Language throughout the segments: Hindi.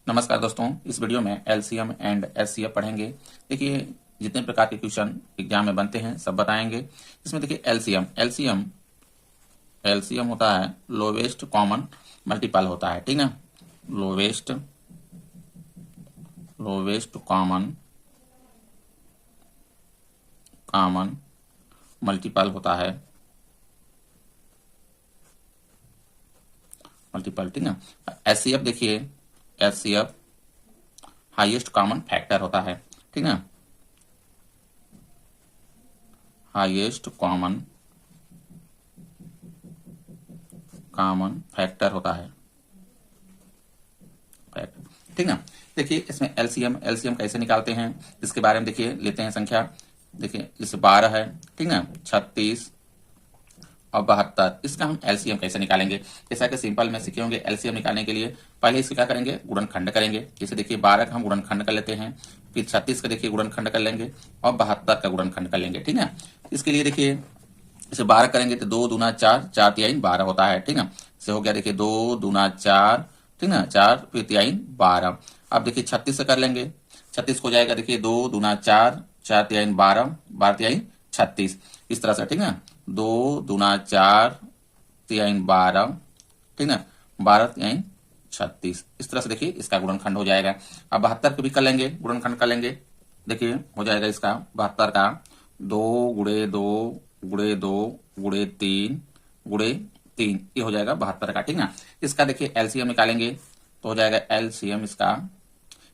नमस्कार दोस्तों, इस वीडियो में एलसीएम एंड एचसीएफ पढ़ेंगे। देखिए, जितने प्रकार के क्वेश्चन एग्जाम में बनते हैं सब बताएंगे। इसमें देखिए एलसीएम एलसीएम एलसीएम होता है लोवेस्ट कॉमन मल्टीपल होता है, ठीक ना। लोवेस्ट कॉमन मल्टीपल होता है, मल्टीपल, ठीक ना। एचसीएफ देखिए, एचसीएफ हाईएस्ट कॉमन फैक्टर होता है, ठीक ना। हाईएस्ट कॉमन फैक्टर होता है, ठीक ना। देखिए इसमें एलसीएम कैसे निकालते हैं इसके बारे में देखिए, लेते हैं संख्या। देखिए जैसे 12 है, ठीक ना, 36 और 72, इसका हम एलसीएम कैसे निकालेंगे। जैसा कि सिंपल में सीखे होंगे एलसीएम निकालने के लिए पहले इसको क्या करेंगे, गुणनखंड करेंगे। जैसे देखिए 12 का हम गुणनखंड कर लेते हैं, फिर 36 का देखिए गुणनखंड कर लेंगे और 72 का गुणनखंड कर लेंगे, ठीक है। इसके लिए देखिए जैसे 12 करेंगे तो 2 दूना 4, 4 तिहाई 12 होता है, ठीक ना। इसे हो गया देखिए 2 दूना 4, ठीक ना, 4 फिर तिहाई 12। अब देखिए 36 से कर लेंगे, 36 को जाएगा देखिए 2 दूना 4, 4 तिहाई 12, 12 तिहाई 36, इस तरह से, ठीक ना। 2 दूना 4 तिहाई 12, ठीक ना, 12 तिहाई 36, इस तरह से देखिए इसका गुणनखंड हो जाएगा। अब 72 को भी कर लेंगे, गुणनखंड कर लेंगे। देखिए हो जाएगा इसका 72 का 2 गुणे 2 गुणे 2 गुणे 3 गुणे 3, ये हो जाएगा 72 का, ठीक ना। इसका देखिए एलसीएम निकालेंगे तो हो जाएगा एलसीएम, इसका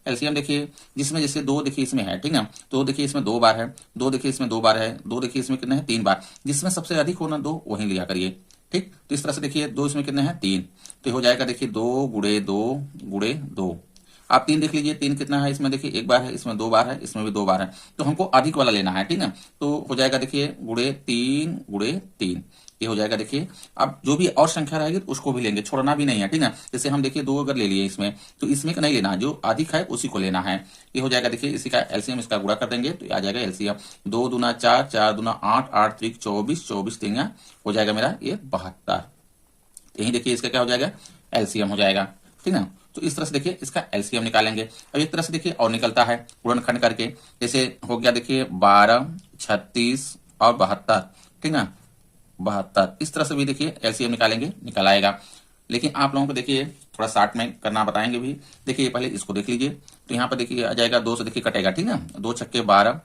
एलसीएम देखिए जिसमें जैसे 2 देखिए इसमें है, ठीक ना, तो देखिए इसमें 2 बार है, 2 देखिए इसमें 2 बार है, 2 देखिए इसमें कितने हैं 3 बार, जिसमें सबसे अधिक हो ना 2 वही लिया करिए, ठीक। तो इस तरह से देखिए 2 इसमें कितने हैं 3, तो हो जाएगा देखिए 2 गुणे 2 गुणे 2। आप 3 देख लीजिए, 3 कितना है, इसमें देखिए 1 बार है, इसमें 2 बार है, इसमें भी 2 बार है, तो हमको अधिक वाला लेना है, ठीक है। तो हो जाएगा देखिए गुणे 3, ये हो जाएगा देखिए। अब जो भी और संख्या रहेगी उसको भी लेंगे, छोड़ना भी नहीं है, ठीक है। जैसे हम देखिए 2 अगर ले लिए इसमें, तो इसमें का नहीं लेना, जो अधिक है उसी को लेना है। ये हो जाएगा देखिए इसी का एलसीएम, इसका गुणा कर देंगे तो आ जाएगा एलसीएम। 2 दूना 4, 4 दूना 8, 8 त्रिक 24, 24 तिंगा हो जाएगा मेरा ये 72। यही देखिए इसका क्या हो जाएगा, एलसीएम हो जाएगा, ठीक ना। तो इस तरह से देखिए इसका एलसीएम निकालेंगे। अब एक तरह से देखिए और निकलता है गुणनखंड करके, जैसे हो गया देखिए 12, 36 और 72, ठीक ना, 72, इस तरह से भी देखिए एलसीएम निकालेंगे, निकल आएगा। लेकिन आप लोगों को देखिए थोड़ा शार्ट में करना बताएंगे भी। देखिए पहले इसको देख लीजिए, तो यहाँ पर देखिए आ जाएगा 2 से देखिए कटेगा, ठीक ना, 2 छक्के 12,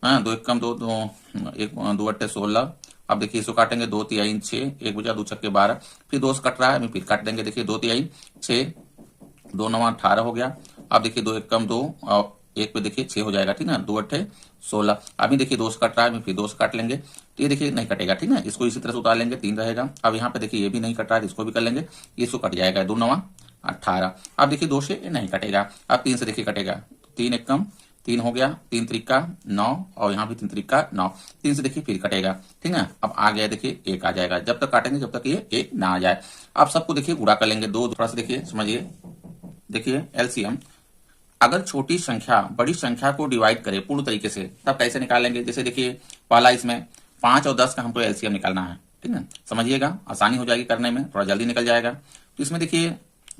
हाँ 2 एकम 2, 2 अट्ठे 16। अब देखिए इसको काटेंगे 2 तिहाई 6, 1 बचा 2 छक्के 12, फिर 2 से कट रहा है, फिर काट देंगे। देखिए 2 तिहाई 6, 2 9 18 हो गया। अब देखिए 2 एकम 2 और 1 पे देखिए 6 हो जाएगा, ठीक ना, 2 अट्ठे 16। अभी देखिए 2 से कट रहा है, फिर 2 से काट लेंगे, तो ये देखिए नहीं कटेगा, ठीक ना। इसको इसी तरह से उतार लेंगे, 3 रहेगा। अब यहाँ पे देखिए ये भी नहीं कट रहा है, इसको भी कर लेंगे, इसको कट जाएगा, 2 9 18। अब देखिए 2 से नहीं कटेगा, अब 3 से देखिए कटेगा, 3 एकम 3 हो गया, 3 त्रिका 9 और यहाँ भी 3 त्रिका 9, 3 से देखिए फिर कटेगा, ठीक है। अब आ गया देखिए 1 आ जाएगा, जब तक काटेंगे जब तक ये 1 ना आ जाए। अब सबको देखिए गुणा कर लेंगे, 2 थोड़ा सा देखिए समझिए। देखिए एलसीएम अगर छोटी संख्या बड़ी संख्या को डिवाइड करे पूर्ण तरीके से तब कैसे निकालेंगे। जैसे देखिए पहला इसमें 5 और 10 का हमको एलसीएम निकालना है, ठीक है, समझिएगा, आसानी हो जाएगी करने में, थोड़ा जल्दी निकल जाएगा। तो इसमें देखिए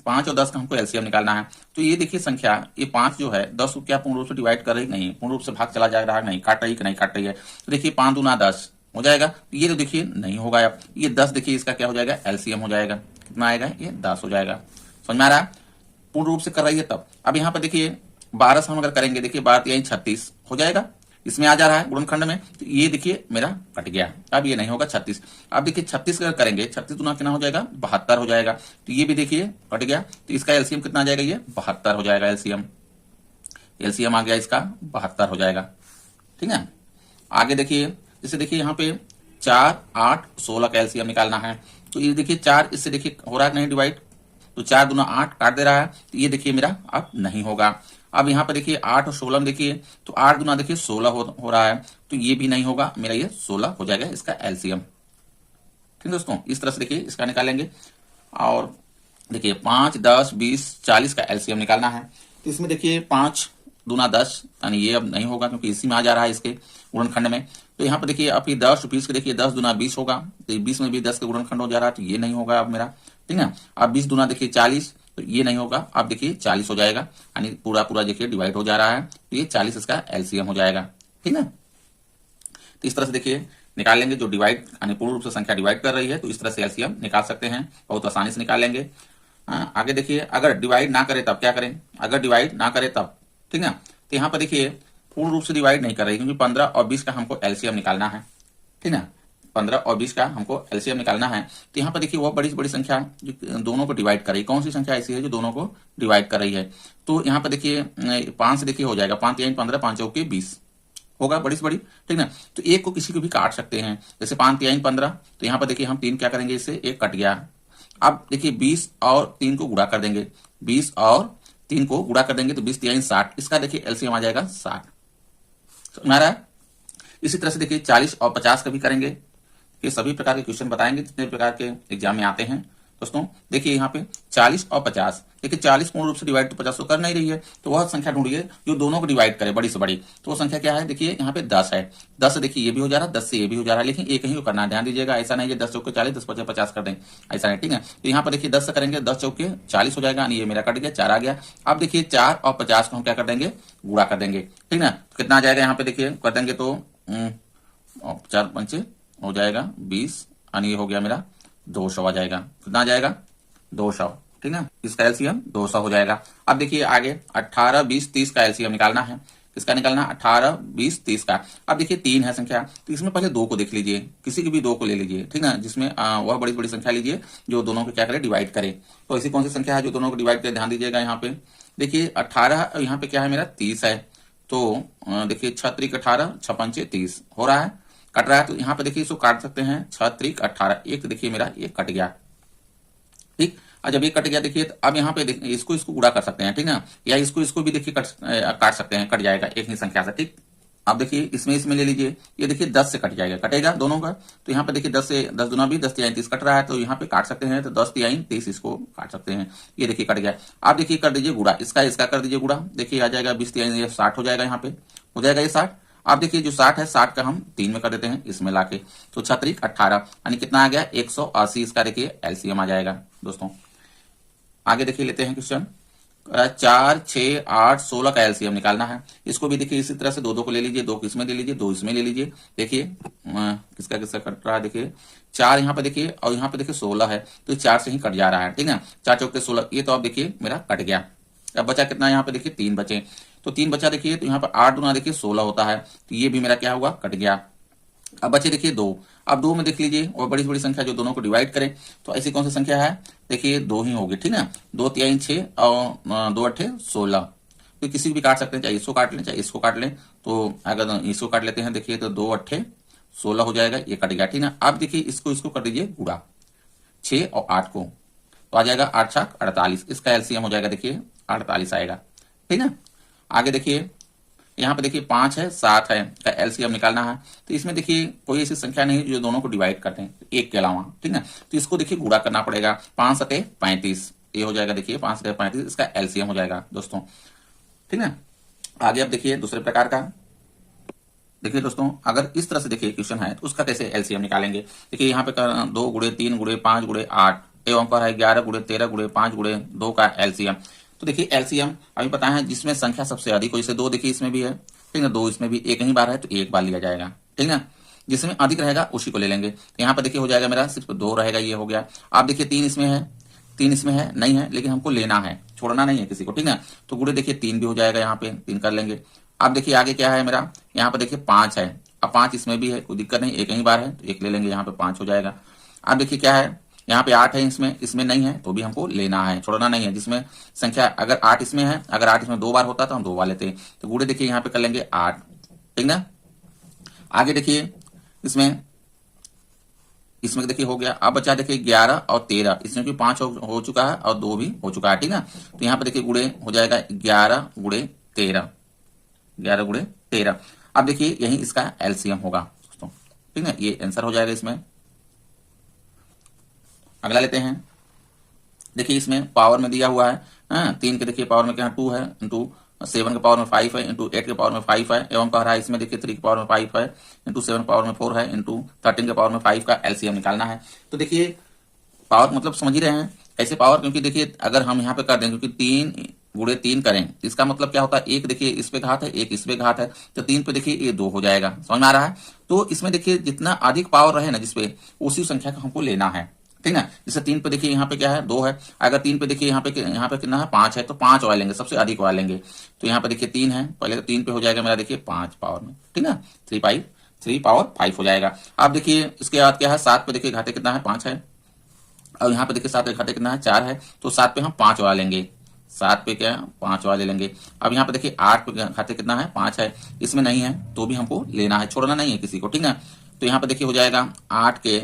5 और 10 का हमको एलसीएम निकालना है। तो ये देखिए संख्या, ये 5 जो है 10 को क्या पूर्ण रूप से डिवाइड कर रही नहीं, पूर्ण रूप से भाग चला जा रहा है, नहीं काट रही कि नहीं काट रही है। तो देखिए 5 दूना 10 हो जाएगा, तो ये तो देखिए नहीं होगा। अब ये 10 देखिए इसका क्या हो जाएगा, एलसीएम हो जाएगा, कितना आएगा, ये 10 हो जाएगा। समझ में आ रहा है, पूर्ण रूप से कर रही है तब। अब यहाँ पर देखिए 12 से हम अगर करेंगे, देखिए 12 तिहाई 36 हो जाएगा, इसमें आ जा रहा है गुणनखंड में, तो ये देखिए मेरा कट गया, अब ये नहीं होगा 36। अब देखिए 36 अगर करेंगे, 36 गुना कितना हो जाएगा, 72 हो जाएगा, तो ये भी देखिए कट गया, तो इसका एलसीएम कितना आ जाएगा, ये 72 हो जाएगा। एलसीएम एलसीएम आ गया इसका 72 हो जाएगा, ठीक है। आगे देखिए जैसे देखिए यहाँ पे 4 8 16 का एलसीएम निकालना है। तो ये देखिए 4 इससे देखिए हो रहा है नहीं डिवाइड, तो 4 दूना 8 काट दे रहा है, तो ये देखिए मेरा अब नहीं होगा। अब यहाँ पे देखिए 8 और 16 में देखिए, तो 8 गुना देखिए 16 हो रहा है, तो ये भी नहीं होगा, मेरा ये 16 हो जाएगा इसका एलसीएम, ठीक है दोस्तों। इस तरह से देखिए इसका निकालेंगे। और देखिए 5 10 20 40 का एलसीएम निकालना है। तो इसमें देखिए 5 दूना 10, यानी ये अब नहीं होगा क्योंकि इसी में आ जा रहा है इसके गुणनखंड में। तो यहाँ पे देखिए अब ये 10 20 के देखिए 10 दूना 20 होगा, तो 20 में भी 10 का गुणनखंड हो जा रहा है, तो ये नहीं होगा अब मेरा, ठीक है। अब 20 दूना देखिए 40, तो ये नहीं होगा। अब देखिए 40 हो जाएगा, यानी पूरा पूरा देखिए डिवाइड हो जा रहा है, तो ये 40 इसका एलसीएम हो जाएगा। ठीक है, तो इस तरह से देखिए निकाल लेंगे, जो डिवाइड यानी पूर्ण रूप से संख्या डिवाइड कर रही है, तो इस तरह से एलसीएम निकाल सकते हैं, बहुत आसानी से निकाल लेंगे। आगे देखिए, अगर डिवाइड ना करे तब क्या करें, अगर डिवाइड ना करे तब, ठीक है, तो यहाँ पर देखिए पूर्ण रूप से डिवाइड नहीं कर रही, क्योंकि 15 और 20 का हमको एलसीएम निकालना है। ठीक है, 15 और 20 का हमको एलसीएम निकालना है, तो यहाँ पर देखिए वह बड़ी बड़ी संख्या जो दोनों को डिवाइड कर रही है, कौन सी संख्या ऐसी है जो दोनों को डिवाइड कर रही है, तो यहाँ पर देखिए 5 से देखिए हो जाएगा, 5 3 15, 5 चौके 20 होगा, बड़ी से बड़ी। ठीक ना, तो एक को किसी को भी काट सकते हैं, जैसे 5 3 15, तो यहाँ पर देखिए हम 3 क्या करेंगे, इससे एक कट गया। अब देखिए 20 और 3 को गुणा कर देंगे, 20 और 3 को गुणा कर देंगे तो 20 3 60, इसका देखिए एलसीएम आ जाएगा 60। समझ रहा है? इसी तरह से देखिए 40 और 50 का भी करेंगे, ये सभी प्रकार के क्वेश्चन बताएंगे जितने प्रकार के एग्जाम में आते हैं। दोस्तों देखिए यहाँ पे 40 और 50, देखिए 40 पूर्ण रूप से डिवाइड तो 50 को कर नहीं रही है, तो वह संख्या ढूंढिए जो दोनों को डिवाइड करे बड़ी से बड़ी, तो वो संख्या क्या है, देखिए यहाँ पे 10 है, 10 से देखिए ये भी हो जा रहा है, 10 से ये भी हो जा रहा है, लेकिन एक ही को करना है, ध्यान दीजिएगा, ऐसा नहीं है 10 चौके 40, 10 पचे 50 कर दें, ऐसा नहीं। ठीक है, तो यहाँ पर देखिए 10 से करेंगे, 10 चौके 40 हो जाएगा, ये मेरा कट गया, 4 आ गया। अब देखिए 4 और 50 को हम क्या कर देंगे, गुणा कर देंगे। ठीक ना, कितना आ जाएगा यहाँ पे देखिए कर देंगे तो 4 पंचे हो जाएगा 20, यानी ये हो गया मेरा 200 आ जाएगा। कितना आ जाएगा, 200। ठीक है, इसका एलसीएम 200 हो जाएगा। अब देखिए आगे 18 20 30 का एलसीएम निकालना है, किसका निकालना, 18 20 30 का। अब देखिए 3 है संख्या, तो इसमें पहले 2 को देख लीजिए, किसी की भी 2 को ले लीजिए। ठीक है, जिसमें वह बड़ी बड़ी संख्या लीजिए जो दोनों को क्या करे, डिवाइड करे। तो ऐसी कौन सी संख्या है जो दोनों को डिवाइड करे, ध्यान दीजिएगा। यहाँ पे देखिए 18, यहाँ पे क्या है मेरा 30 है, तो देखिए 6 3 18, 6 पंचे 30 हो रहा है, कट रहा है, तो यहाँ पे देखिए इसको काट सकते हैं, 6 3 18, एक देखिए मेरा ये कट गया। ठीक, और जब ये कट गया देखिए, तो अब यहाँ पे इसको इसको गुणा कर सकते हैं, ठीक ना, या इसको इसको भी देखिए काट सकते हैं, कट जाएगा एक ही संख्या से। ठीक, अब देखिए इसमें ले लीजिए, ये देखिए 10 से कट जाएगा, कटेगा दोनों का, तो यहाँ पे देखिए 10 से 10 दूना भी 10 3 30 कट रहा है, तो यहाँ पे काट सकते हैं, तो 10 3 30 इसको काट सकते हैं, ये देखिए कट गया। आप देखिए कर दीजिए गुणा, इसका इसका कर दीजिए गुणा, देखिए आ जाएगा 20 3 60 हो जाएगा, यहाँ पे हो जाएगा ये 60। आप देखिए जो 60 है, 60 का हम 3 में कर देते हैं इसमें लाके, तो 6 3 18, यानी कितना आ गया 180, इसका देखिए एलसीएम आ जाएगा। दोस्तों आगे देखिए लेते हैं क्वेश्चन, 4 6 8 16 का एलसीएम निकालना है। इसको भी देखिए इसी तरह से 2 2 को ले लीजिए, 2 इसमें ले लीजिए, 2 इसमें ले लीजिए। देखिए किसका किसका कट रहा है, देखिए 4 यहाँ पे देखिए, और यहाँ पे देखिए 16 है, तो 4 से ही कट जा रहा है। ठीक है, 4 चौके 16, ये तो अब देखिए मेरा कट गया। अब बचा कितना, यहाँ पे देखिए 3 बचे, तो 3 बचा देखिए, तो यहाँ पर 8 दूना देखिए 16 होता है, तो ये भी मेरा क्या हुआ, कट गया। अब बचे देखिए 2, अब 2 में देख लीजिए और बड़ी बड़ी संख्या जो दोनों को डिवाइड करे, तो ऐसी कौन सी संख्या है, देखिए 2 ही होगी। ठीक है, 2 3 6 और 2 8 16, तो किसी को भी काट सकते हैं, चाहे इसको काट लें चाहे इसको काट लें, तो अगर इसको काट लेते हैं देखिए, तो 2 8 16 हो जाएगा, ये कट गया। ठीक है, अब देखिए इसको इसको कर दीजिए गुणा, 6 और 8 को, तो आ जाएगा 8 6 48, इसका एलसीएम हो जाएगा देखिए 48 आएगा। ठीक है, आगे देखिए यहाँ पे देखिए 5 है 7 है का एलसीएम निकालना है, तो इसमें देखिए कोई ऐसी संख्या नहीं जो दोनों को डिवाइड करते हैं एक के अलावा। ठीक है, तो इसको देखिए गुणा करना पड़ेगा, 5 7 35, ये हो जाएगा देखिए 5 7 35, इसका एलसीएम हो जाएगा दोस्तों। ठीक है, आगे अब देखिए दूसरे प्रकार का, देखिए दोस्तों अगर इस तरह से देखिए क्वेश्चन है तो उसका कैसे एलसीएम निकालेंगे। देखिए यहाँ पे 2 गुणे 3 गुणे 5 गुणे 8 एवं पर है 11 गुणे 13 गुणे 5 गुणे 2 का एलसीएम। तो देखिए एलसीएम अभी पता है जिसमें संख्या सबसे अधिक हो, जैसे 2 देखिए इसमें भी है, ठीक है, 2 इसमें भी एक ही बार है तो एक बार लिया जाएगा। ठीक है, जिसमें अधिक रहेगा उसी को ले लेंगे, तो यहाँ पर देखिए हो जाएगा मेरा सिर्फ 2 रहेगा, ये हो गया। आप देखिए 3 इसमें है, 3 इसमें है नहीं है, लेकिन हमको लेना है, छोड़ना नहीं है किसी को। ठीक है, तो गुणे देखिए 3 भी हो जाएगा, यहाँ पे 3 कर लेंगे। अब देखिए आगे क्या है मेरा, यहाँ पर देखिए 5 है, अब 5 इसमें भी है, कोई दिक्कत नहीं, एक ही बार है तो एक ले लेंगे, यहाँ पे 5 हो जाएगा। अब देखिए क्या है, यहाँ पे 8 है, इसमें नहीं है तो भी हमको लेना है, छोड़ना नहीं है। जिसमें संख्या अगर 8 इसमें है, अगर 8 इसमें 2 बार होता तो हम 2 बार लेते हैं, तो गुणे देखिए यहाँ पे कर लेंगे 8। ठीक ना, आगे देखिए इसमें देखिए हो गया। अब बचा देखिए 11 और 13, इसमें भी 5 हो चुका है और 2 भी हो चुका है। ठीक है, तो यहाँ पे देखिए गुणे हो जाएगा 11 गुणे 13, 11 गुणे 13। अब देखिए यही इसका एलसीएम होगा दोस्तों। ठीक है, ये आंसर हो जाएगा इसमें। अगला लेते हैं, देखिए इसमें पावर में दिया हुआ है 3 के देखिए पावर में क्या 2 है, इंटू 7 के पावर में 5 है, इंटू 8 के पावर में 5 है, एवं कह रहा है इसमें देखिए 3 के पावर में 5 है, इंटू 7 पावर में 4 है, इंटू 13 के पावर में 5 का एलसीएम निकालना है। तो देखिए पावर मतलब समझ ही रहे हैं कैसे पावर, क्योंकि देखिए अगर हम यहाँ पे कर दें, क्योंकि 3 गुणे 3 करें, इसका मतलब क्या होता है, एक देखिए इस पे घात है, एक इस पे घात है, तो 3 पे देखिए ये 2 हो जाएगा। समझ में आ रहा है? तो इसमें देखिए जितना अधिक पावर रहे ना जिसपे, उसी संख्या को हमको लेना है, ठीक ना। जैसे 3 पे देखिए यहाँ पे क्या है, 2 है। अगर 3 पे देखिए यहाँ पे कितना है, 5 है, तो 5 वाला लेंगे, सबसे अधिक वाला लेंगे। तो यहाँ पे देखिए 3 है, पहले तो 3 पे हो जाएगा मेरा देखिए 5 पावर में, ठीक ना। 3 पावर 5 हो जाएगा। अब देखिए इसके बाद क्या है, 7 पे देखिए घाते कितना है, 5 है। अब यहाँ पे देखिए 7 के घाते कितना है, 4 है। तो 7 पे हम 5 वाला लेंगे, 7 पे क्या है, 5 वाले लेंगे। अब यहाँ पे देखिए 8 पे घाते कितना है, 5 है। इसमें नहीं है तो भी हमको लेना है, छोड़ना नहीं है किसी को, ठीक है। तो यहाँ पे देखिए हो जाएगा 8 के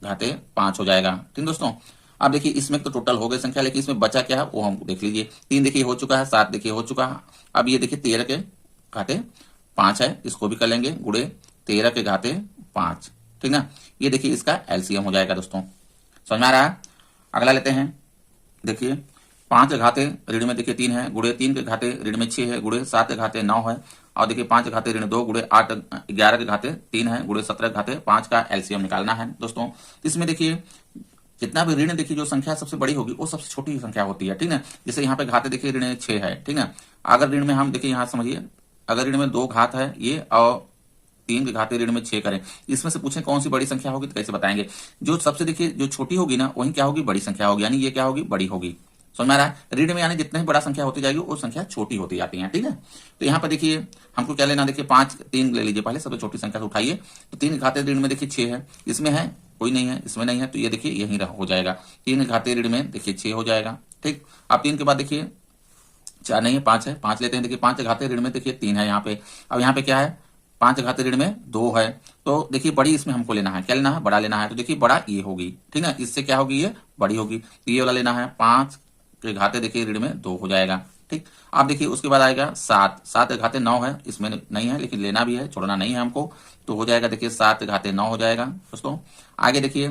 घाते 5 हो जाएगा, ठीक दोस्तों। अब देखिए इसमें तो टोटल हो गई संख्या, लेकिन इसमें बचा क्या है वो हम देख लीजिए। 3 देखिए हो चुका है, 7 देखिए हो चुका है। अब ये देखिए 13 के घाते 5 है, इसको भी कर लेंगे, गुणे 13 के घाते 5, ठीक ना। ये देखिए इसका एलसीएम हो जाएगा दोस्तों। समझ में आ रहा है? अगला लेते हैं, देखिए 5 के घाते ऋण में देखिए 3 है, गुणे 3 के घाते ऋण में 6 है, गुणे 7 के घाते 9 है। और देखिए 5 के घाते ऋण 2, गुणे 8 11 के घाते 3 है, गुणे 17 के घाते 5 का एलसीएम निकालना है दोस्तों। इसमें देखिए जितना भी ऋण देखिए जो संख्या सबसे बड़ी होगी वो सबसे छोटी संख्या होती है, ठीक है। जैसे यहाँ पे घाते देखिए ऋण 6 है, ठीक है। अगर ऋण में हम देखिए यहाँ समझिए, अगर ऋण में 2 घात है ये और 3 के घाते ऋण में 6 करें, इसमें से पूछें कौन सी बड़ी संख्या होगी, तो कैसे बताएंगे। जो सबसे देखिए जो छोटी होगी ना वही क्या होगी, बड़ी संख्या होगी, यानी ये क्या होगी, बड़ी होगी। समझ में आ रहा है? ऋण में यानी जितने ही बड़ा संख्या होती जाएगी वो संख्या छोटी होती जाती है, ठीक है। तो यहाँ पर देखिए हमको क्या लेना, देखिए 5 3 ले लीजिए, पहले सबसे छोटी संख्या से उठाइए। तो 3 घाते ऋण में देखिए 6 है, इसमें है कोई नहीं है, इसमें नहीं है, तो ये देखिए यही हो जाएगा। 3 घाते ऋण में देखिए 6 हो जाएगा, ठीक। अब 3 के बाद देखिए 4 नहीं है, 5 है, 5 लेते हैं। देखिए 5 घाते ऋण में देखिए 3 है यहाँ पे। अब यहाँ पे क्या है, 5 घाते ऋण में 2 है। तो देखिए बड़ी इसमें हमको लेना है, क्या लेना है, बड़ा लेना है। तो देखिए बड़ा ये होगी, ठीक है, इससे क्या होगी, ये बड़ी होगी। तो ये वाला लेना है, 5 के घाते देखिए ऋण में 2 हो जाएगा, ठीक। अब देखिए उसके बाद आएगा 7 के घाते 9 है, इसमें नहीं है लेकिन लेना भी है, छोड़ना नहीं है हमको। तो हो जाएगा देखिए 7 के घाते 9 हो जाएगा दोस्तों। आगे देखिए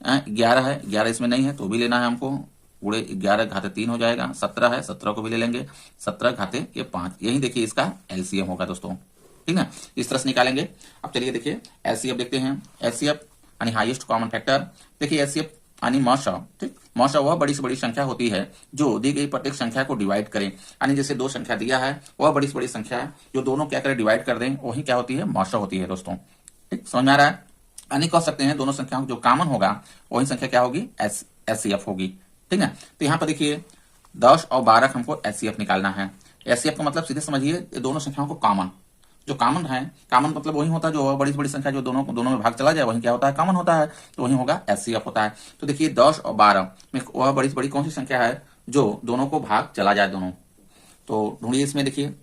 11 है, 11 इसमें नहीं है तो भी लेना है हमको, गुणे 11 घाते 3 हो जाएगा। 17 है, 17 को भी ले लेंगे, 17 घाते ये 5, यही देखिए इसका एलसीएम होगा दोस्तों, ठीक है। इस तरह से निकालेंगे। अब चलिए देखिए एचसीएफ देखते हैं। एचसीएफ यानी हाईएस्ट कॉमन फैक्टर। देखिए एचसीएफ यानी मौशा, ठीक। मौशा वह बड़ी से बड़ी संख्या होती है जो दी गई प्रत्येक संख्या को डिवाइड करें, यानी जैसे 2 संख्या दिया है वह बड़ी से बड़ी संख्या है जो दोनों क्या करें, डिवाइड कर दें, वही क्या होती है, मौशा होती है दोस्तों, ठीक। समझ में आ रहा है? यानी कह सकते हैं दोनों संख्याओं जो कॉमन होगा वही संख्या क्या होगी, एचसीएफ होगी, ठीक है। तो यहाँ पर देखिए 10 और 12 हमको एचसीएफ निकालना है। एचसीएफ का मतलब सीधे समझिए दोनों संख्याओं को कॉमन, जो कॉमन है, कॉमन मतलब वही होता है जो बड़ी से बड़ी संख्या जो दोनों में भाग चला जाए वही क्या होता है, कॉमन होता है, तो वही होगा एचसीएफ होता है। तो देखिए 10 और 12 में वह बड़ी से बड़ी कौन सी संख्या है जो दोनों को भाग चला जाए दोनों, तो ढूंढिए इसमें। देखिए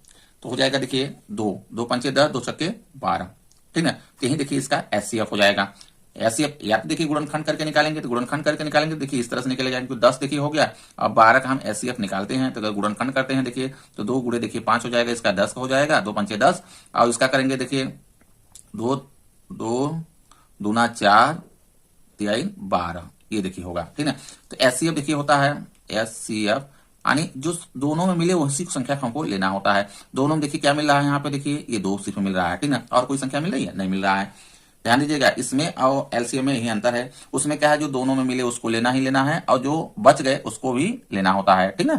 तो हो जाएगा देखिए 2 पंचे 10, 2 छक्के 12, ठीक है। तो यही देखिए इसका एचसीएफ हो जाएगा। एचसीएफ या तो देखिए गुणनखंड करके निकालेंगे, तो गुणनखंड करके निकालेंगे देखिए इस तरह से निकलेगा, क्योंकि 10 देखिए हो गया। अब 12 का हम एचसीएफ निकालते हैं, तो अगर गुणनखंड करते हैं देखिए तो 2 गुणे देखिए 5 हो जाएगा, इसका 10 हो जाएगा, 2 पंचे 10। और इसका करेंगे देखिए 2 2 दूना 4 3 12, ये देखिए होगा, ठीक है। तो एचसीएफ देखिए होता है, एचसीएफ यानी जो दोनों में मिले उसी संख्या को हमको लेना होता है। दोनों में देखिए क्या मिल रहा है, यहाँ पे देखिए ये 2 सिर्फ मिल रहा है, ठीक है, और कोई संख्या मिल रही है, नहीं मिल रहा है। ध्यान दीजिएगा इसमें और एलसीएम में यही अंतर है। उसमें क्या है, जो दोनों में मिले उसको लेना ही लेना है, और जो बच गए उसको भी लेना होता है, ठीक है।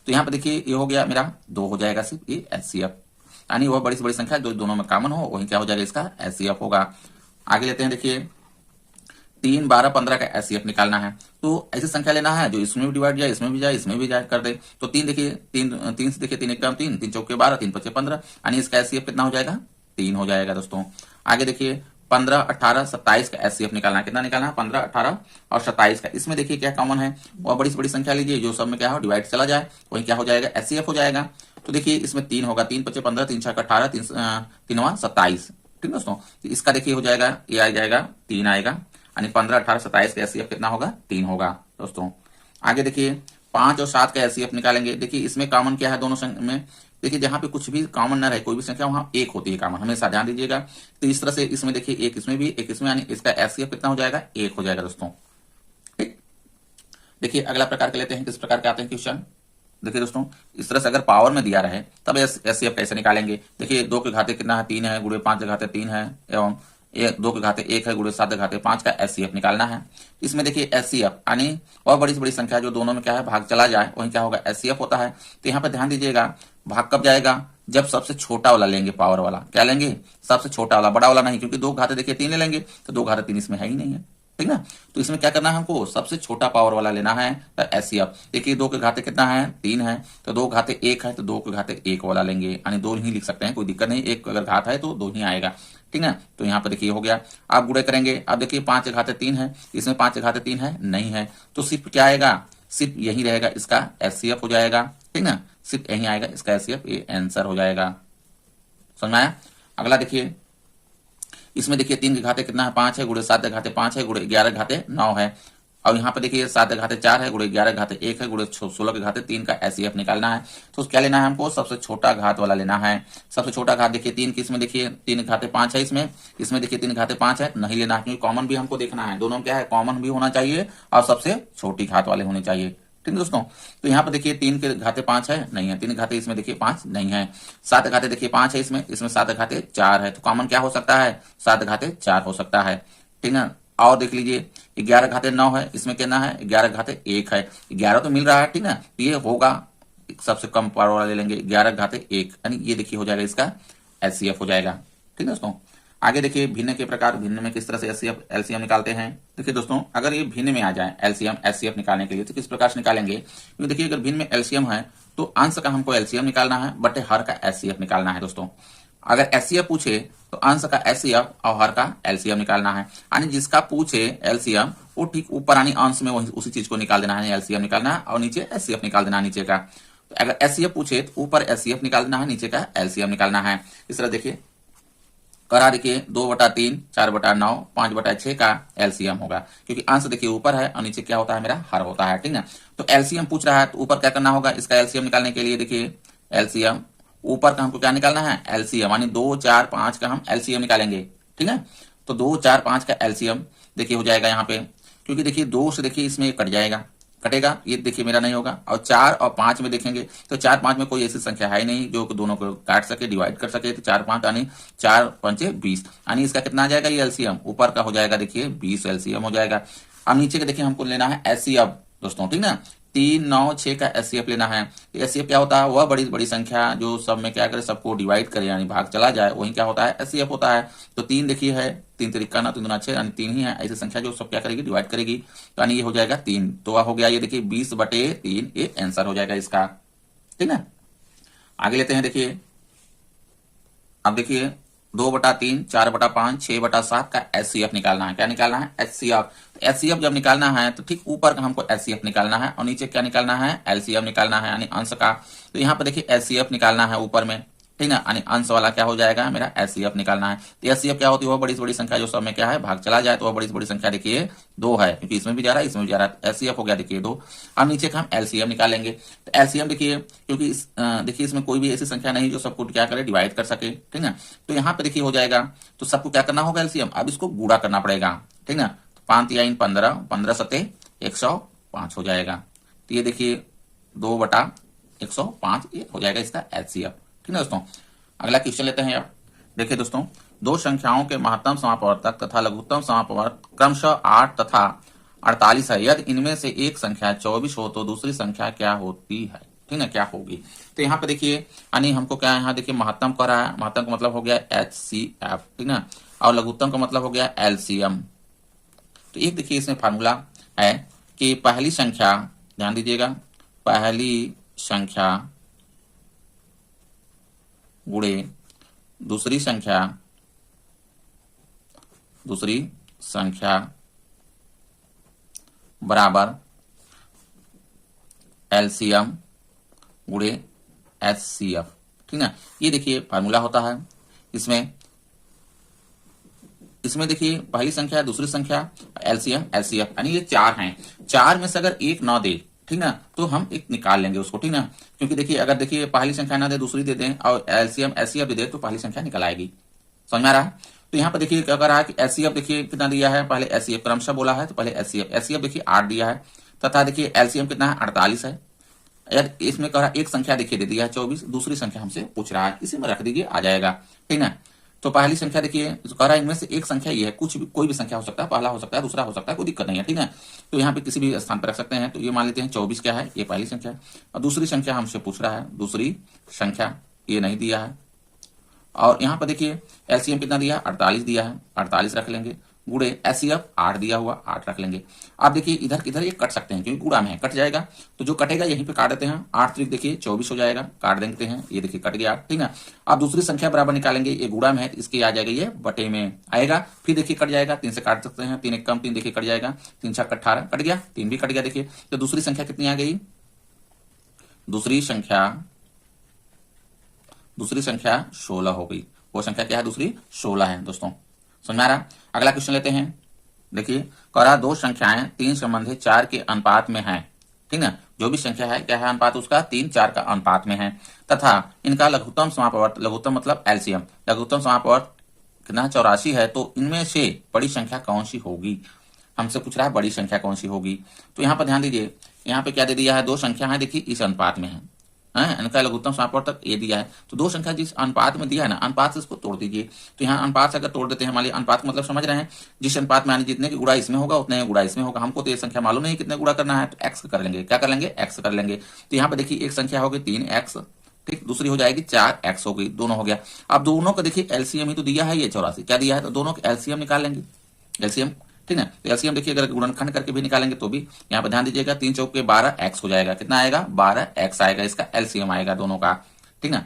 तो यहाँ पे देखिए ये हो गया मेरा 2 हो जाएगा सिर्फ, ये एचसीएफ यानी वह बड़ी से बड़ी संख्या जो दोनों में कॉमन हो वही क्या हो जाएगा, इसका एचसीएफ होगा। आगे लेते हैं, देखिए 3 12 15 का एचसीएफ निकालना है। तो ऐसी संख्या लेना है जो इसमें भी डिवाइड जाए, इसमें भी जाए, इसमें भी जाए कर दे। तो 3 देखिए 3 से देखिए 3 1 3, 3 चौके 12, 3 5 15, यानी इसका एचसीएफ कितना हो जाएगा, 3 हो जाएगा दोस्तों। आगे देखिए 15 18 27 का एचसीएफ निकालना है। कितना निकालना है, 15 18 और 27 का। इसमें देखिए क्या कॉमन है, और बड़ी से बड़ी संख्या लीजिए जो सब में क्या हो डिवाइड चला जाए वही क्या हो जाएगा, एचसीएफ हो जाएगा। तो देखिए इसमें 3 होगा, 3 5 15, 3 6 18, 3 27, ठीक दोस्तों। तो इसका देखिए हो जाएगा, ये आ जाएगा 3 आएगा, यानी 15 18 27 का एचसीएफ कितना होगा, 3 होगा दोस्तों। आगे देखिए 5 और 7 का एचसीएफ निकालेंगे। देखिए इसमें कॉमन क्या है दोनों में, देखिए जहां पे कुछ भी कॉमन ना रहे, कोई भी संख्या वहां एक होती है कॉमन, हमेशा ध्यान दीजिएगा। तो इस तरह से इसमें देखिए एक इसमें भी एक इसमें, यानी इसका एचसीएफ कितना हो जाएगा, 1 हो जाएगा दोस्तों, ठीक। देखिए अगला प्रकार के लेते हैं, किस प्रकार के आते हैं क्वेश्चन। देखिए दोस्तों इस तरह से अगर पावर में दिया रहे तब एचसीएफ कैसे निकालेंगे। देखिए 2 के घाते कितना है, 3 है, गुणे 5 के घाते 3 है, एवं 2 के घाते 1 है गुणे 7 के घाते 5 का एचसीएफ निकालना है। इसमें देखिए एचसीएफ यानी और बड़ी से बड़ी संख्या जो दोनों में क्या है भाग चला जाए वही क्या होगा एचसीएफ होता है। तो यहाँ पे ध्यान दीजिएगा भाग कब जाएगा, जब सबसे छोटा वाला लेंगे, पावर वाला क्या लेंगे, सबसे छोटा वाला, बड़ा वाला नहीं, क्योंकि 2 घाते देखिए 3 ले लेंगे तो 2 घाते 3 इसमें है ही नहीं है, ठीक ना। तो इसमें क्या करना है हमको, सबसे छोटा पावर वाला लेना है तो एचसीएफ। देखिए 2 के घाते कितना है 3 है, तो 2 घाते 1 है तो 2 के घाते 1 वाला लेंगे, यानी 2 ही लिख सकते हैं, कोई दिक्कत नहीं, एक अगर घात है तो 2 ही आएगा, ठीक है। तो यहाँ पर देखिए हो गया। आप गुणे करेंगे, अब देखिए 5 के घाते 3 है, इसमें 5 के घाते 3 है नहीं है, तो सिर्फ क्या आएगा, सिर्फ यही रहेगा, इसका एचसीएफ हो जाएगा, ठीक ना, सिर्फ यही आएगा इसका एचसीएफ, ये आंसर हो जाएगा। समझ में आया। अगला देखिए, इसमें देखिए 3 के घाते कितना है 5 है गुणे 7 के घाते 5 है गुणे 11 के घाते 9 है। और यहाँ पे देखिए 7 के घाते 4 है गुणे 11 के घाते 1 है गुणे 16 के घाते 3 का एचसीएफ निकालना है। तो क्या लेना है हमको, सबसे छोटा घात वाला लेना है। सबसे छोटा घात देखिए 3 किसमें, देखिए 3 के घाते 5 है, इसमें देखिए 3 के घाते 5 है, नहीं लेना है क्योंकि कॉमन भी हमको देखना है, दोनों में क्या है कॉमन भी होना चाहिए और सबसे छोटी घात वाले होने चाहिए, ठीक है दोस्तों। तो यहाँ पर देखिए 3 के घाते 5 है नहीं है, 3 के घाते इसमें देखिए 5 नहीं है, 7 के घाते देखिए 5 है, इसमें 7 के घाते 4 है, तो कॉमन क्या हो सकता है 7 के घाते 4 हो सकता है, ठीक है। और देख लीजिए 11 घाते 9 है, इसमें कितना है 11 घाते 1 है, 11 तो मिल रहा है, ठीक है, तो ये होगा सबसे कम पावर वाला ले लेंगे 11 घाते 1, यानी ये देखिए हो जाएगा इसका एचसीएफ हो जाएगा, ठीक है दोस्तों। आगे देखिए भिन्न के प्रकार, भिन्न में किस तरह से एलसीएम निकालते हैं। देखिए दोस्तों अगर ये भिन्न में आ जाए एलसीएम एचसीएफ निकालने के लिए तो किस प्रकार से निकालेंगे, क्योंकि देखिए अगर भिन्न में एलसीएम है तो अंश का हमको एलसीएम निकालना है, बटे हर का एचसीएफ निकालना है दोस्तों। अगर एचसीएफ पूछे तो अंश का एचसीएफ और हर का एलसीएम निकालना है, यानी जिसका पूछे एलसीएम वो ठीक ऊपर यानी अंश में वही उसी चीज को निकाल देना है, एलसीएम निकालना है और नीचे एचसीएफ निकाल देना है नीचे का। तो अगर एचसीएफ पूछे तो ऊपर एचसीएफ निकालना है, नीचे का एलसीएम निकालना है। इस तरह देखिए करा, देखिए 2/3 4/9 5/6 का एलसीएम होगा, क्योंकि अंश देखिए ऊपर है और नीचे क्या होता है मेरा हर होता है, ठीक ना। तो एलसीएम पूछ रहा है तो ऊपर क्या करना होगा, इसका एलसीएम निकालने के लिए देखिए एलसीएम ऊपर का हमको क्या निकालना है एलसीएम, यानी 2 4 5 का हम एलसीएम निकालेंगे, ठीक है। तो 2 4 5 का एलसीएम देखिए हो जाएगा यहाँ पे, क्योंकि देखिए 2 से देखिए इसमें कट जाएगा, कटेगा, ये देखिए मेरा नहीं होगा। और 4 और 5 में देखेंगे तो 4 5 में कोई ऐसी संख्या है ही नहीं जो दोनों को काट सके, डिवाइड कर सके, तो 4 5 यानी 4 5 20, यानी इसका कितना आ जाएगा ये एलसीएम, ऊपर का हो जाएगा देखिए 20 एलसीएम हो जाएगा। अब नीचे का देखिए हमको लेना है एचसीएफ दोस्तों, ठीक ना, 3 9 6 का एचसीएफ लेना है। एचसीएफ क्या होता है, वह बड़ी बड़ी संख्या जो सब में क्या करे सबको डिवाइड करे यानी भाग चला जाए, वही क्या होता है एचसीएफ होता है। तो 3 देखिए है, 3 तरीका ना 3 दूना 6 यानी 3 ही है, ऐसी संख्या जो सब क्या करेगी डिवाइड करेगी, तो यानी ये हो जाएगा 3। तो हो गया ये देखिए 20/3 ये आंसर हो जाएगा इसका, ठीक है। आगे लेते हैं, देखिए अब देखिए 2/3 4/5 6/7 का एचसीएफ निकालना है। क्या निकालना है एचसीएफ। एचसीएफ जब निकालना है तो ठीक ऊपर का हमको एचसीएफ निकालना है और नीचे क्या निकालना है एलसीएम निकालना है, यानी अंश का। तो यहाँ पर देखिए एचसीएफ निकालना है ऊपर में, ठीक ना, यानी अंश वाला क्या हो जाएगा मेरा एचसीएफ निकालना है। तो एचसीएफ क्या होती है, वह बड़ी से बड़ी संख्या जो सब में क्या है भाग चला जाए, तो वह बड़ी से बड़ी संख्या देखिए 2 है, क्योंकि इसमें भी जा रहा है इसमें भी जा रहा है, एचसीएफ हो गया देखिए 2। अब नीचे का हम एलसीएम निकालेंगे। तो एलसीएम देखिए क्योंकि देखिए इसमें कोई भी ऐसी संख्या नहीं जो सबको क्या करे डिवाइड कर सके, ठीक ना। तो यहाँ पे देखिए हो जाएगा, तो सबको क्या करना होगा एलसीएम, अब इसको गुणा करना पड़ेगा, ठीक ना। 5 3 15 15 7 105 हो जाएगा। तो ये देखिए 2/105 ये हो जाएगा इसका एचसीएफ, ठीक है दोस्तों। अगला क्वेश्चन लेते हैं। आप देखिए दोस्तों, दो संख्याओं के महत्तम समापवर्तक तथा लघुत्तम समापवर्तक क्रमशः 8 तथा 48 है। यदि इनमें से एक संख्या 24 हो तो दूसरी संख्या क्या होती है, ठीक है, क्या होगी। तो यहाँ पे देखिए यानी हमको क्या यहाँ देखिए महत्तम कह रहा है, महत्तम का मतलब हो गया एचसीएफ, ठीक ना, और लघुत्तम का मतलब हो गया एलसीएम। तो एक देखिए इसमें फार्मूला है कि पहली संख्या, ध्यान दीजिएगा, पहली संख्या गुणे दूसरी संख्या बराबर एलसीएम गुणे एचसीएफ, ठीक ना। ये देखिए फार्मूला होता है। इसमें देखिए पहली संख्या दूसरी संख्या एलसीएम एचसीएफ, यानी ये 4 हैं, 4 में से अगर एक ना दे, ठीक ना, तो हम एक निकाल लेंगे उसको, ठीक ना, क्योंकि देखिए अगर देखिए पहली संख्या ना दे दूसरी दे दें और एलसीएम एचसीएफ दे दे तो पहली संख्या निकल आएगी। समझ में आ रहा है। तो यहाँ पर देखिए क्या कर रहा है कि एचसीएफ देखिए कितना दिया है, पहले एचसीएफ क्रमशः बोला है तो पहले एचसीएफ देखिए 8 दिया है, तथा देखिए एलसीएम कितना है 48 है। यार इसमें कह रहा एक संख्या देखिए दे दिया है 24, दूसरी संख्या हमसे पूछ रहा है, इसी में रख दीजिए आ जाएगा, ठीक ना। तो पहली संख्या देखिए कह रहा है इनमें से एक संख्या ये है, कुछ भी कोई भी संख्या हो सकता है, पहला हो सकता है, दूसरा हो सकता है, कोई दिक्कत नहीं है, ठीक है। तो यहाँ पे किसी भी स्थान पर रख सकते हैं। तो ये मान लेते हैं 24 क्या है, ये पहली संख्या। और दूसरी संख्या हमसे पूछ रहा है, दूसरी संख्या ये नहीं दिया है। और यहाँ पर देखिए एलसीएम कितना दिया है, 48 दिया है, 48 रख लेंगे, गुड़े एचसीएफ 8 दिया हुआ, 8 रख लेंगे। आप देखिए इधर इधर ये कट सकते हैं क्योंकि गुड़ा में है, कट जाएगा। तो जो कटेगा यहीं पे काट देते हैं, 8 त्रिक देखिए 24 हो जाएगा, काट देते हैं, ये देखिए कट गया, ठीक है। आप दूसरी संख्या बराबर निकालेंगे, ये गुड़ा में है, इसके आ जाएगा, ये बटे में आएगा, फिर देखिए कट जाएगा, 3 से काट सकते हैं, 3 एक कम 3 देखिए कट जाएगा, 3 छक 18 कट गया, 3 भी कट गया। देखिए तो दूसरी संख्या कितनी आ गई, दूसरी संख्या 16 हो गई। वो संख्या क्या है, दूसरी 16 है दोस्तों, समझ में आ रहा। अगला क्वेश्चन लेते हैं। देखिए कह रहा 2 संख्याएं 3 संबंधी 4 के अनुपात में है, ठीक ना। जो भी संख्या है क्या है, अनुपात उसका 3 4 का अनुपात में है, तथा इनका लघुत्तम समापवर्त, लघुत्तम मतलब एलसीएम, लघुत्तम समापवर्त कितना 84 है। तो इनमें से बड़ी संख्या कौन सी होगी, हमसे पूछ रहा है बड़ी संख्या कौन सी होगी। तो यहाँ पर ध्यान दीजिए, यहाँ पे क्या दे दिया है, 2 संख्या है, देखिए इस अनुपात में है, इनका लघुत्तम समापवर्तक ये दिया है। तो 2 संख्या जिस अनुपात में दिया है ना, अनुपात से इसको तोड़ दीजिए। तो यहाँ अनुपात से अगर तोड़ देते हैं, मान लीजिए अनुपात मतलब समझ रहे हैं, जिस अनुपात में यानी जितने की गुणा इसमें होगा उतने गुणा इसमें होगा। हमको तो ये संख्या मालूम नहीं कितने गुणा करना है, तो एक्स कर लेंगे, क्या कर लेंगे, एक्स कर लेंगे। तो यहाँ पे देखिए एक संख्या होगी 3x, ठीक, दूसरी हो जाएगी 4x हो गई, दोनों हो गया। अब दोनों का देखिए एलसीएम ही तो दिया है, ये 84 क्या दिया है, तो दोनों का एलसीएम निकाल लेंगे, एलसीएम, ठीक है। तो एलसीएम देखिए अगर गुणनखंड करके भी निकालेंगे तो भी, यहाँ पर ध्यान दीजिएगा 3 चौक के 12x हो जाएगा, कितना आएगा, 12x आएगा, इसका एलसीएम आएगा दोनों का, ठीक ना।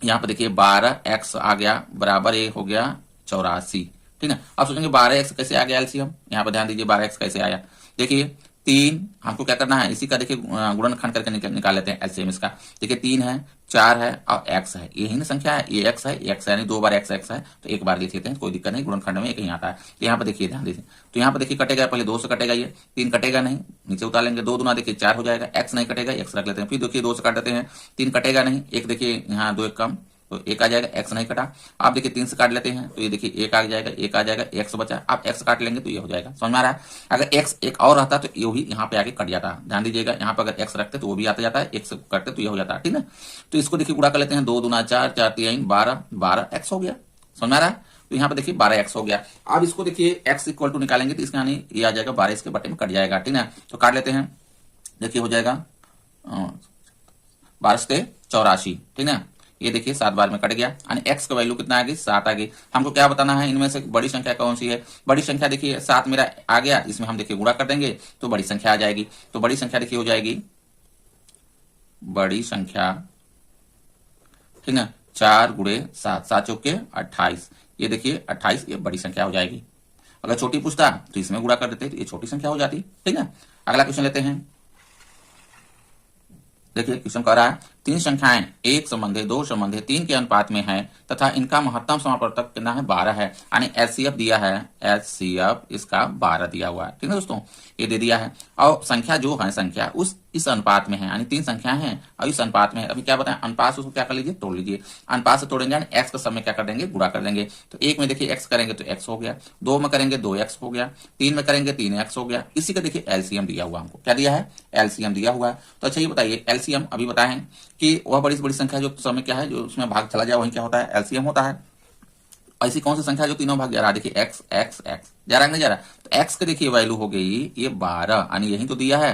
यहाँ पर देखिए 12x आ गया बराबर ये हो गया 84, ठीक है। अब सोचेंगे 12x कैसे आ गया एलसीएम, यहाँ पर ध्यान दीजिए 12x कैसे आया। देखिए 3 हमको क्या करना है, इसी का देखिए गुणनखंड करके निकाल लेते हैं एलसीएम इसका। देखिए 3 है, 4 है और x है, यही ना संख्या है, ये x है, x है, यानी 2 बार x है, तो एक बार लिख लेते हैं, कोई दिक्कत नहीं, गुणनखंड में एक ही आता है। तो यहाँ पर देखिए ध्यान दीजिए, तो यहाँ पर देखिए कटेगा, पहले 2 से कटेगा, ये 3 कटेगा नहीं, नीचे उतार लेंगे, 2 दूना देखिए 4 हो जाएगा, x नहीं कटेगा, x रख लेते हैं, फिर देखिए 2 से काट देते हैं, 3 कटेगा नहीं, एक देखिए यहाँ 2 एक कम, तो 1 आ जाएगा, x नहीं कटा। आप देखिए 3 से काट लेते हैं, तो ये देखिए 1 आ जाएगा, 1 आ जाएगा, x बचा, आप x काट लेंगे तो ये हो जाएगा, समझ में आ रहा है। अगर x एक और रहता तो ये भी यहाँ पे आके कट जाता, ध्यान दीजिएगा, यहाँ पर अगर x रखते तो वो भी आता जाता है, x कटते तो ये हो जाता है, ठीक है। तो इसको देखिए गुणा कर लेते हैं, 2 दूना 4, 4 3 12, 12x हो गया, समझ में आ रहा है। तो यहाँ पे देखिए 12x हो गया। अब इसको देखिए x इक्वल टू निकालेंगे तो इसका यानी ये आ जाएगा 12 इसके बटे में कट जाएगा, ठीक है। तो काट लेते हैं, देखिए हो जाएगा 12 से 84, ठीक है। ये देखिए 7 बार में कट गया, यानी x का वैल्यू कितना आ गई, 7 आ गई। हमको क्या बताना है, इनमें से बड़ी संख्या कौन सी है। बड़ी संख्या देखिए 7 मेरा आ गया, इसमें हम देखिए गुणा कर देंगे तो बड़ी संख्या आ जाएगी। तो बड़ी संख्या देखिए हो जाएगी, बड़ी संख्या, ठीक है, 4 गुणे 7, 7 चौके 28, ये देखिए 28, ये बड़ी संख्या हो जाएगी। अगर छोटी पूछता तो इसमें गुणा कर देते तो ये छोटी संख्या हो जाती, ठीक है। अगला क्वेश्चन लेते हैं। देखिए क्वेश्चन कह रहा है 3 संख्याएं 1 संबंधी 2 संबंधी 3 के अनुपात में है तथा इनका महत्तम समापवर्तक कितना है, 12 है, यानी एचसीएफ दिया है, एचसीएफ इसका 12 दिया हुआ है, ठीक है दोस्तों, ये दे दिया है। और संख्या जो है, संख्या इस अनुपात में है, यानी 3 संख्या है और इस अनुपात में है। अभी क्या बताएं, अनुपात उसको क्या कर लीजिए, तोड़ लीजिए। अनुपात से तोड़ेंगे यानी एक्स का सब में क्या कर देंगे, गुणा कर देंगे। तो 1 में देखिए एक्स करेंगे तो एक्स हो गया, 2 में करेंगे 2x हो गया, 3 में करेंगे 3x हो गया। इसी का देखिए एलसीएम दिया हुआ, हमको क्या दिया है, एलसीएम दिया हुआ है। तो अच्छा ये बताइए एलसीएम अभी बताएं कि वह बड़ी से बड़ी संख्या जो समय क्या है, जो उसमें भाग चला जाए वही क्या होता है, एलसीएम होता है। ऐसी कौन सी संख्या जो तीनों भाग जा रहा है, देखिए एक्स एक्स एक्स जा रहा है, नहीं जा रहा। तो एक्स के देखिए वैल्यू हो गई ये 12, यानी यही तो दिया है,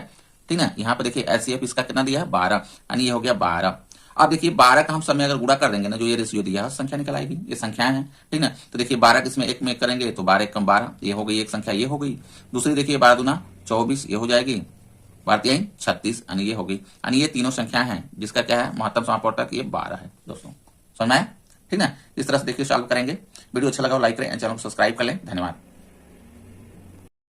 ठीक है। यहाँ पे देखिए एचसीएफ इसका कितना दिया है, 12, यानी ये हो गया 12। अब देखिए 12 का हम सब में अगर गुणा कर देंगे ना, जो ये रेशियो दिया है संख्या निकल आएगी, ये संख्याएं हैं, ठीक है। तो देखिए 12 किसमें 1 में करेंगे तो 12 कम 12, ये हो गई एक संख्या, ये हो गई। दूसरी देखिए 12 दूना 24, ये हो जाएगी, 12 36, यानी ये हो गई। यानी ये तीनों संख्या हैं जिसका क्या है, महत्तम समापवर्तक ये 12 है दोस्तों, समझ में आया, ठीक है। इस तरह से देखिए सॉल्व करेंगे। वीडियो अच्छा लगा लाइक करें, चैनल को सब्सक्राइब कर लें, धन्यवाद।